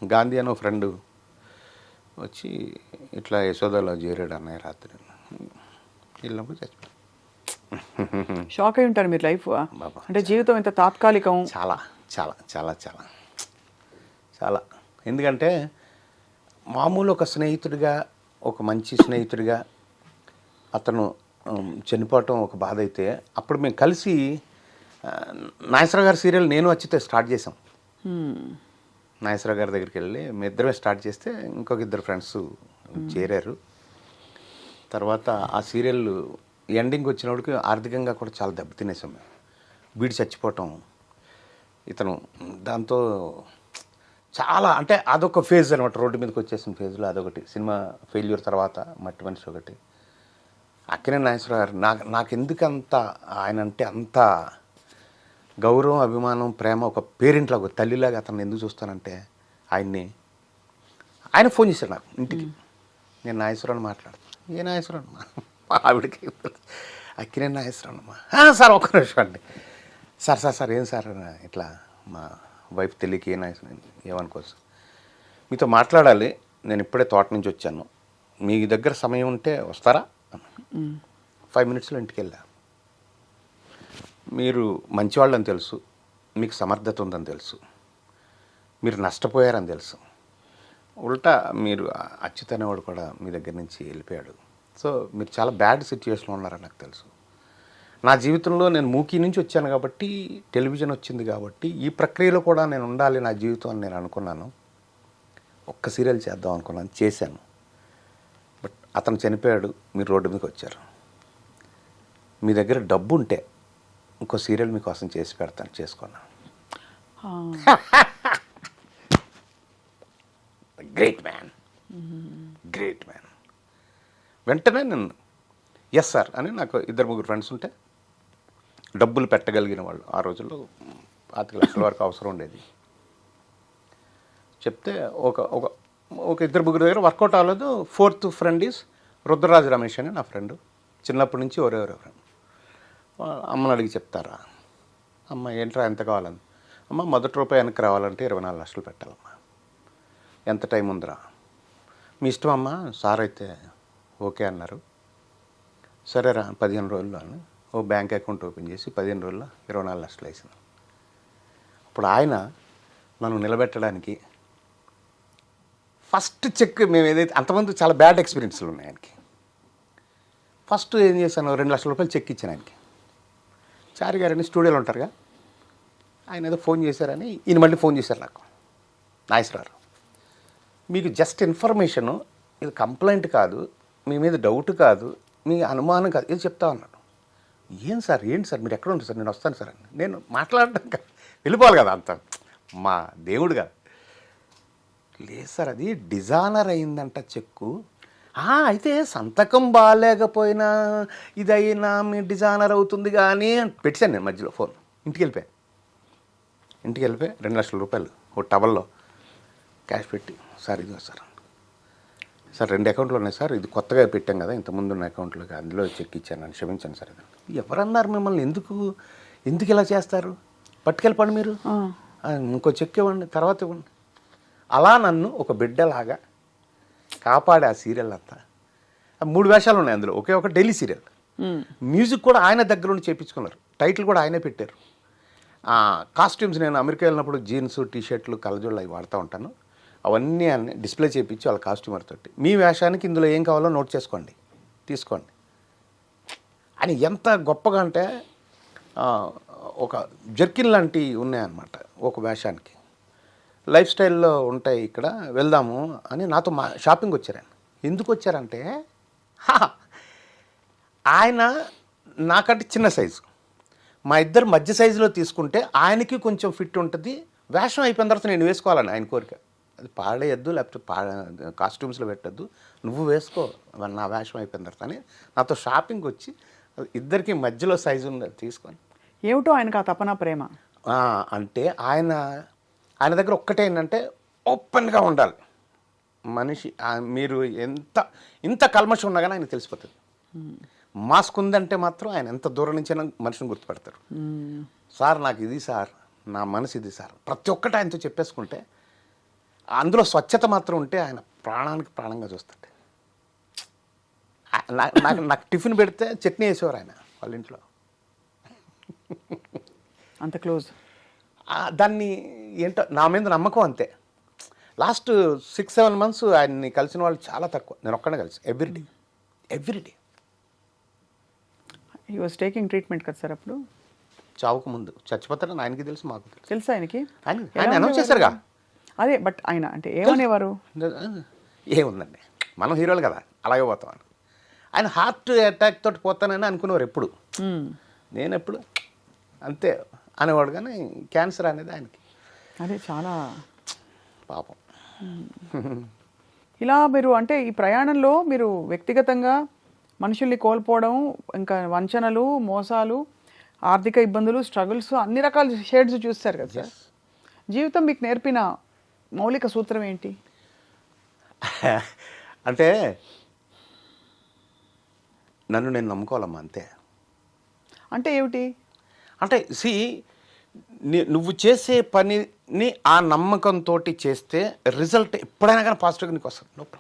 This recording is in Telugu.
గాంధీ అని ఒక ఫ్రెండ్ వచ్చి ఇట్లా యశోదలో చేరాడు అన్నయ్య రాత్రి వెళ్ళినప్పుడు చచ్చిపోయాడు. షాక్ అయి ఉంటారు మీరు లైఫ్ బాబా అంటే జీవితం ఇంత తాత్కాలికం. చాలా చాలా చాలా చాలా చాలా ఎందుకంటే మామూలు ఒక స్నేహితుడిగా ఒక మంచి స్నేహితుడిగా అతను చనిపోవటం ఒక బాధ అయితే అప్పుడు మేము కలిసి నాగేశ్వరరావు గారి సీరియల్ నేను వచ్చితే స్టార్ట్ చేసాం. నాగేశ్వరరావు గారి దగ్గరికి వెళ్ళి మీ ఇద్దరమే స్టార్ట్ చేస్తే ఇంకొక ఇద్దరు ఫ్రెండ్స్ చేరారు. తర్వాత ఆ సీరియల్ ఎండింగ్ వచ్చినప్పటికి ఆర్థికంగా కూడా చాలా దెబ్బతినేసాం మేము. వీడు చచ్చిపోవటం ఇతను దాంతో చాలా అంటే అదొక ఫేజ్ అనమాట. రోడ్డు మీదకి వచ్చేసిన ఫేజ్లో అదొకటి. సినిమా ఫెయిల్యూర్ తర్వాత మట్టి మనిషి ఒకటి. అక్కినేని నాగేశ్వరరావు గారు నాకు ఎందుకంత ఆయన అంటే అంత గౌరవం అభిమానం ప్రేమ ఒక పేరెంట్లో ఒక తల్లిలాగా అతను ఎందుకు చూస్తానంటే ఆయన ఫోన్ చేశాడు నాకు ఇంటికి. నేను నాగేశ్వరరావు మాట్లాడతాను. ఏ నాగేశ్వరరావు ఆవిడకి అక్కినేని నాగేశ్వరరావు సార్ ఒక్క నిమిషం అండి సార్ ఏం సార్ ఇట్లా మా వైఫ్ తెలియక ఏ నాగేశ్వరం ఏమనుకోవచ్చు మీతో మాట్లాడాలి. నేను ఇప్పుడే తోట నుంచి వచ్చాను. మీ దగ్గర సమయం ఉంటే వస్తారా 5 minutesలో ఇంటికి వెళ్ళా. మీరు మంచివాళ్ళని తెలుసు, మీకు సమర్థత ఉందని తెలుసు, మీరు నష్టపోయారని తెలుసు. ఉల్టా మీరు అచ్యుత్ అనేవాడు కూడా మీ దగ్గర నుంచి వెళ్ళిపోయాడు. సో మీరు చాలా బ్యాడ్ సిచ్యువేషన్లో ఉన్నారని నాకు తెలుసు. నా జీవితంలో నేను మూకీ నుంచి వచ్చాను కాబట్టి టెలివిజన్ వచ్చింది కాబట్టి ఈ ప్రక్రియలో కూడా నేను ఉండాలి నా జీవితం అని నేను అనుకున్నాను. ఒక్క సీరియల్ చేద్దాం అనుకున్నాను, చేశాను. బట్ అతను చనిపోయాడు, మీరు రోడ్డు మీదకి వచ్చారు. మీ దగ్గర డబ్బు ఉంటే ఇంకో సీరియల్ మీకోసం చేసి పెడతాను, చేసుకున్నాను. Great man. వెంటనే నేను ఎస్ సార్ అని నాకు 2-3 ఫ్రెండ్స్ ఉంటే డబ్బులు పెట్టగలిగిన వాళ్ళు ఆ రోజుల్లో 5 లక్షల వరకు అవసరం ఉండేది. చెప్తే ఒక 2-3 దగ్గర వర్కౌట్ అవ్వలేదు. 4th friend is Rudraraju Ramesh అని నా ఫ్రెండ్. చిన్నప్పటి నుంచి ఎవరెవరో ఫ్రెండ్. అమ్మని అడిగి చెప్తారా? అమ్మ ఏంట్రా ఎంత కావాలని? అమ్మ మొదటి రూపాయి వెనక్కి రావాలంటే 24 లక్షలు పెట్టాలమ్మా. ఎంత టైం ఉందిరా? మీ ఇష్టం అమ్మ. సార్ అయితే ఓకే అన్నారు. సరేరా 15 రోజుల్లో అని ఓ బ్యాంక్ అకౌంట్ ఓపెన్ చేసి 15 రోజుల్లో 24 లక్షలు వేసింది. అప్పుడు ఆయన నన్ను నిలబెట్టడానికి ఫస్ట్ చెక్ మేము ఏదైతే అంతమంది చాలా బ్యాడ్ ఎక్స్పీరియన్స్లు ఉన్నాయి ఆయనకి. ఫస్ట్ ఏం చేశాను, 2 లక్షల రూపాయలు చెక్ ఇచ్చాను ఆయనకి. చారి గారని స్టూడియోలో ఉంటారుగా, ఆయన ఏదో ఫోన్ చేశారని ఈయన మళ్ళీ ఫోన్ చేశారు నాకు. నాగేశ్వరరావు మీకు జస్ట్ ఇన్ఫర్మేషను, ఇది కంప్లైంట్ కాదు, మీ మీద డౌట్ కాదు, మీ అనుమానం కాదు, ఇది చెప్తా ఉన్నాడు. ఏంటి సార్ మీరు ఎక్కడ ఉంటారు సార్? నేను వస్తాను సార్ అని. నేను మాట్లాడడం కాదు, వెళ్ళిపోవాలి కదా అంత మా దేవుడుగా. లేదు సార్ అది డిజానర్ అయిందంట చెక్కు. అయితే సంతకం బాగాలేకపోయినా ఇదైనా మీ డిజానర్ అవుతుంది కానీ పెట్టాను నేను మధ్యలో ఫోన్. ఇంటికి వెళ్ళిపోయి 2 లక్షల రూపాయలు ఓ టవల్లో క్యాష్ పెట్టి సార్ ఇదిగో సార్ 2 అకౌంట్లు ఉన్నాయి సార్, ఇది కొత్తగా పెట్టాం కదా ఇంతకుముందు ఉన్న అకౌంట్లోకి అందులో చెక్ ఇచ్చాను అని క్షమించాను సార్. ఎవరన్నారు మిమ్మల్ని ఎందుకు ఇలా చేస్తారు? పట్టుకెళ్ళిపోండి మీరు, ఇంకో చెక్ ఇవ్వండి, తర్వాత ఇవ్వండి. అలా నన్ను ఒక బిడ్డలాగా కాపాడే ఆ సీరియల్ అంతా. 3 వేషాలు ఉన్నాయి అందులో, ఒకే ఒక డైలీ సీరియల్. మ్యూజిక్ కూడా ఆయన దగ్గర నుండి చేయించుకున్నారు, టైటిల్ కూడా ఆయనే పెట్టారు. కాస్ట్యూమ్స్ నేను అమెరికా వెళ్ళినప్పుడు జీన్స్ టీషర్ట్లు కలజోళ్ళు అవి వాడుతూ ఉంటాను. అవన్నీ అన్నీ డిస్ప్లే చేయించి వాళ్ళ కాస్ట్యూమర్ తోటి మీ వేషానికి ఇందులో ఏం కావాలో నోట్ చేసుకోండి, తీసుకోండి అని. ఎంత గొప్పగా అంటే ఒక జర్కిన్ లాంటివి ఉన్నాయన్నమాట ఒక వేషానికి. లైఫ్ స్టైల్లో ఉంటాయి, ఇక్కడ వెళ్దాము అని నాతో షాపింగ్ వచ్చారు. ఎందుకు వచ్చారంటే ఆయన నాకంటే చిన్న సైజు, మా ఇద్దరు మధ్య సైజులో తీసుకుంటే ఆయనకి కొంచెం ఫిట్ ఉంటుంది. వేషం అయిపోయిన తర్వాత నేను వేసుకోవాలని ఆయన కోరిక. అది పాడేయద్దు, లేకపోతే కాస్ట్యూమ్స్లో పెట్టద్దు, నువ్వు వేసుకో నా వేషం అయిపోయిన తర్వాత అని నాతో షాపింగ్ వచ్చి ఇద్దరికి మధ్యలో సైజు ఉన్నది తీసుకొని. ఏమిటో ఆయనకు ఆ తపన ప్రేమ అంటే ఆయన దగ్గర ఒక్కటే ఏంటంటే ఓపెన్గా ఉండాలి మనిషి. మీరు ఇంత కల్మషం ఉన్నా కానీ ఆయన తెలిసిపోతుంది. మాస్క్ ఉందంటే మాత్రం ఆయన ఎంత దూరం నుంచైనా మనిషిని గుర్తుపెడతారు. సార్ నాకు ఇది సార్, నా మనసు ఇది సార్, ప్రతి ఒక్కటి ఆయనతో చెప్పేసుకుంటే అందులో స్వచ్ఛత మాత్రం ఉంటే ఆయన ప్రాణానికి ప్రాణంగా చూస్తాడు. నాకు టిఫిన్ పెడితే చట్నీ వేసేవారు ఆయన వాళ్ళ ఇంట్లో. అంత క్లోజ్. దాన్ని ఏంటో నా మీద నమ్మకం అంతే. లాస్ట్ 6-7 months ఆయన్ని కలిసిన వాళ్ళు చాలా తక్కువ. నేను ఒక్కడే కలిసి everyday he was taking treatment కదా సార్ అప్పుడు? చావుకు ముందు. చచ్చిపోతారని ఆయనకి తెలుసు, మాకు తెలుసు. తెలుసా ఆయనకి? ఆయన అనౌన్స్ చేశారుగా. అదే, బట్ ఆయన అంటే ఏమనేవారు? ఏముందండి, మనం హీరోలు కదా, అలాగే పోతాం అని. ఆయన హార్ట్ అటాక్ తోటి పోతానని అనుకునేవారు ఎప్పుడు. నేను ఎప్పుడు అంతే అనేవాడు, కానీ క్యాన్సర్ అనేది ఆయనకి. అదే చాలా పాపం. ఇలా మీరు అంటే ఈ ప్రయాణంలో మీరు వ్యక్తిగతంగా మనుషుల్ని కోల్పోవడం, ఇంకా వంచనలు, మోసాలు, ఆర్థిక ఇబ్బందులు, స్ట్రగుల్స్, అన్ని రకాల షేడ్స్ చూస్తారు కదా సార్. జీవితం మీకు నేర్పిన మౌలిక సూత్రం ఏంటి? అంటే నన్ను నేను నమ్ముకోవాలమ్మా, అంతే. అంటే ఏమిటి? అంటే నువ్వు చేసే పనిని ఆ నమ్మకంతో చేస్తే రిజల్ట్ ఎప్పుడైనా కానీ పాజిటివ్గా నీకు వస్తుంది. No problem.